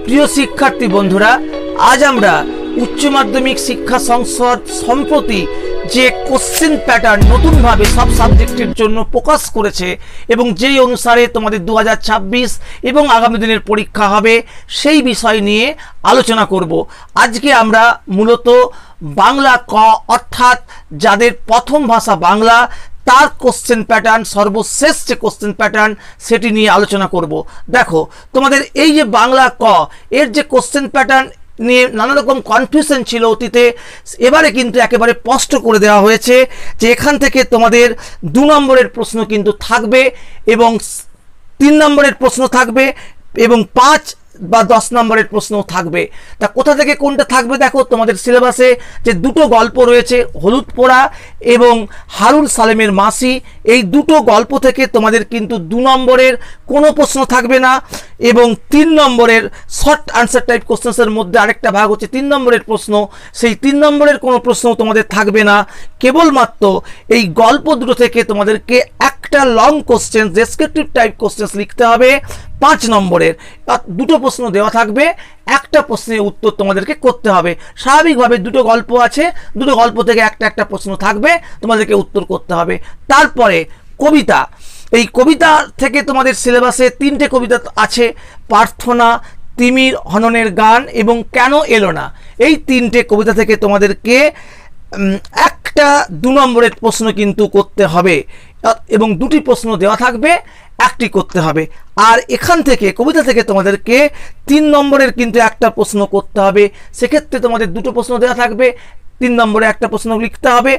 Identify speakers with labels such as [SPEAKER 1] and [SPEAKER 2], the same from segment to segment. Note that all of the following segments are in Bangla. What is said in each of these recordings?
[SPEAKER 1] প্রিয় শিক্ষার্থী বন্ধুরা, আজ আমরা উচ্চ মাধ্যমিক শিক্ষা সংসদ সম্প্রতি যে কোশ্চেন প্যাটার্ন নতুনভাবে সব সাবজেক্টের জন্য প্রকাশ করেছে এবং যেই অনুসারে তোমাদের 2026 এবং আগামী দিনের পরীক্ষা হবে সেই বিষয় নিয়ে আলোচনা করব। আজকে আমরা মূলত বাংলা ক অর্থাৎ যাদের প্রথম ভাষা বাংলা তার কোশ্চেন প্যাটার্ন, সর্বশেষ যে কোশ্চেন প্যাটার্ন সেটি নিয়ে আলোচনা করব। দেখো, তোমাদের এই যে বাংলা ক এর যে কোশ্চেন প্যাটার্ন নিয়ে নানা রকম কনফিউশন ছিল অতীতে, এবারে কিন্তু একেবারে স্পষ্ট করে দেওয়া হয়েছে যে এখান থেকে তোমাদের 2 নম্বরের প্রশ্ন কিন্তু থাকবে এবং 3 নম্বরের প্রশ্ন থাকবে এবং 5 বা 10 নম্বরের প্রশ্নও থাকবে। তা কোথা থেকে কোনটা থাকবে? দেখো, তোমাদের সিলেবাসে যে দুটো গল্প রয়েছে, হলুদ পোড়া এবং হারুন সালেমের মাসি, এই দুটো গল্প থেকে তোমাদের কিন্তু 2 নম্বরের কোনো প্রশ্ন থাকবে না এবং 3 নম্বরের শর্ট আনসার টাইপ কোশ্চেন্সের মধ্যে আরেকটা ভাগ হচ্ছে 3 নম্বরের প্রশ্ন, সেই 3 নম্বরের কোনো প্রশ্ন তোমাদের থাকবে না। কেবলমাত্র এই গল্প দুটো থেকে তোমাদেরকে একটা long question descriptive type questions লিখতে হবে 5 নম্বরের। দুটো প্রশ্ন দেওয়া থাকবে, একটা প্রশ্নের উত্তর তোমাদেরকে করতে হবে। স্বাভাবিকভাবে দুটো গল্প আছে, দুটো গল্প থেকে একটা প্রশ্ন থাকবে, তোমাদেরকে উত্তর করতে হবে। তারপরে কবিতা, এই কবিতা থেকে তোমাদের সিলেবাসে 3টে কবিতা আছে, প্রার্থনা, তিমির হননের গান এবং কেন এলো না। এই 3টে কবিতা থেকে তোমাদেরকে একটা 2 নম্বরের প্রশ্ন কিন্তু করতে হবে এবং 2টি প্রশ্ন দেওয়া থাকবে, একটি করতে হবে। আর এখান থেকে কবিতা থেকে তোমাদেরকে 3 নম্বরের কিন্তু একটা প্রশ্ন করতে হবে। সেক্ষেত্রে তোমাদের 2টো প্রশ্ন দেওয়া থাকবে, 3 নম্বরে একটা প্রশ্ন লিখতে হবে।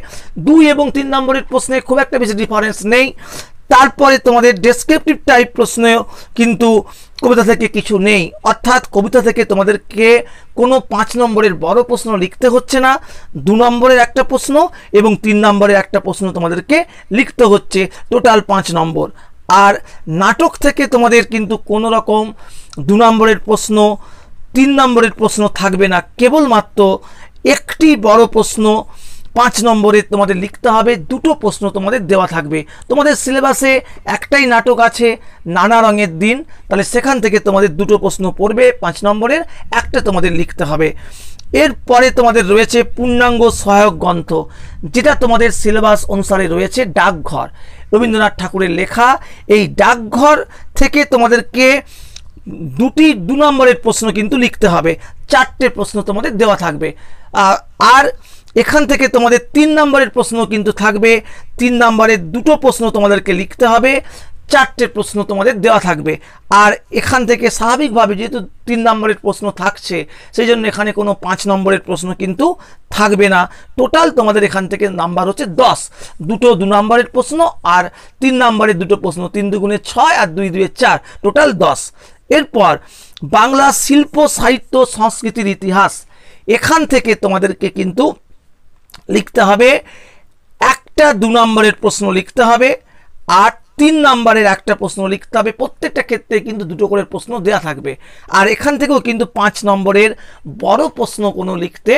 [SPEAKER 1] 2 এবং 3 নম্বরের প্রশ্নে খুব একটা বেশি ডিফারেন্স নেই। তারপরে তোমাদের ডেসক্রিপটিভ টাইপ প্রশ্ন কিন্তু কবিতা থেকে কিছু নেই, অর্থাৎ কবিতা থেকে তোমাদেরকে কোনো 5 নম্বরের বড় প্রশ্ন লিখতে হচ্ছে না। 2 নম্বরের একটা প্রশ্ন এবং 3 নম্বরের একটা প্রশ্ন তোমাদেরকে লিখতে হচ্ছে, টোটাল 5 নম্বর। আর নাটক থেকে তোমাদের কিন্তু কোনো রকম 2 নম্বরের প্রশ্ন, 3 নম্বরের প্রশ্ন থাকবে না, কেবলমাত্র একটি বড় প্রশ্ন 5 নম্বরে তোমাদের লিখতে হবে। 2টো প্রশ্ন তোমাদের দেওয়া থাকবে। তোমাদের সিলেবাসে একটাই নাটক আছে, নানা রঙের দিন, তাহলে সেখান থেকে তোমাদের 2টো প্রশ্ন পড়বে 5 নম্বরের, একটা তোমাদের লিখতে হবে। এরপরে তোমাদের রয়েছে পূর্ণাঙ্গ সহায়ক গ্রন্থ, যেটা তোমাদের সিলেবাস অনুসারে রয়েছে ডাকঘর, রবীন্দ্রনাথ ঠাকুরের লেখা। এই ডাকঘর থেকে তোমাদেরকে 2 নম্বরের প্রশ্ন কিন্তু লিখতে হবে, 4টে প্রশ্ন তোমাদের দেওয়া থাকবে। আর এখান থেকে তোমাদের 3 নম্বরের প্রশ্ন কিন্তু থাকবে, 3 নম্বরের 2টো প্রশ্ন তোমাদেরকে লিখতে হবে, 4টে প্রশ্ন তোমাদের দেওয়া থাকবে। আর এখান থেকে স্বাভাবিকভাবে যেহেতু 3 নম্বরের প্রশ্ন থাকছে, সেই জন্য এখানে কোনো 5 নম্বরের প্রশ্ন কিন্তু থাকবে না। টোটাল তোমাদের এখান থেকে নাম্বার হচ্ছে 10, 2 নম্বরের প্রশ্ন আর 3 নম্বরের 2টো প্রশ্ন, 3 দুগুণে 6 আর 2 দুয়ে 4, টোটাল 10। এরপর বাংলা শিল্প সাহিত্য সংস্কৃতির ইতিহাস, এখান থেকে তোমাদেরকে কিন্তু লিখতে হবে একটা 2 নম্বরের প্রশ্ন লিখতে হবে আর 3 নম্বরের একটা প্রশ্ন লিখতে হবে। প্রত্যেকটা ক্ষেত্রে কিন্তু 2টো করে প্রশ্ন দেওয়া থাকবে। আর এখান থেকেও কিন্তু 5 নম্বরের বড় প্রশ্ন কোনো লিখতে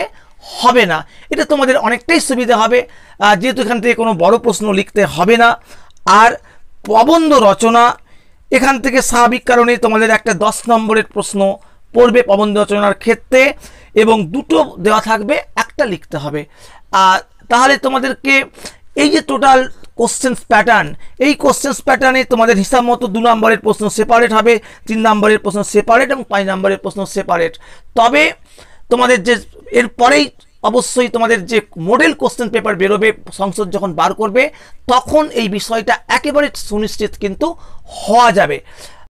[SPEAKER 1] হবে না। এটা তোমাদের অনেকটাই সুবিধা হবে, যেহেতু এখান থেকে কোনো বড় প্রশ্ন লিখতে হবে না। আর প্রবন্ধ রচনা, এখান থেকে স্বাভাবিক কারণে তোমাদের একটা 10 নম্বরের প্রশ্ন পড়বে প্রবন্ধ রচনার ক্ষেত্রে এবং 2টো দেওয়া থাকবে, একটা লিখতে হবে। তাহলে তোমাদেরকে এই যে টোটাল কোশ্চেন্স প্যাটার্ন, এই কোশ্চেন্স প্যাটার্নে তোমাদের হিসাব মতো 2 নম্বরের প্রশ্ন সেপারেট হবে, 3 নম্বরের প্রশ্ন সেপারেট এবং 5 নম্বরের প্রশ্ন সেপারেট। তবে তোমাদের যে এরপরেই অবশ্যই তোমাদের যে মডেল কোশ্চেন পেপার বেরোবে, সংসদ যখন বার করবে, তখন এই বিষয়টা একেবারে সুনিশ্চিত কিন্তু হওয়া যাবে।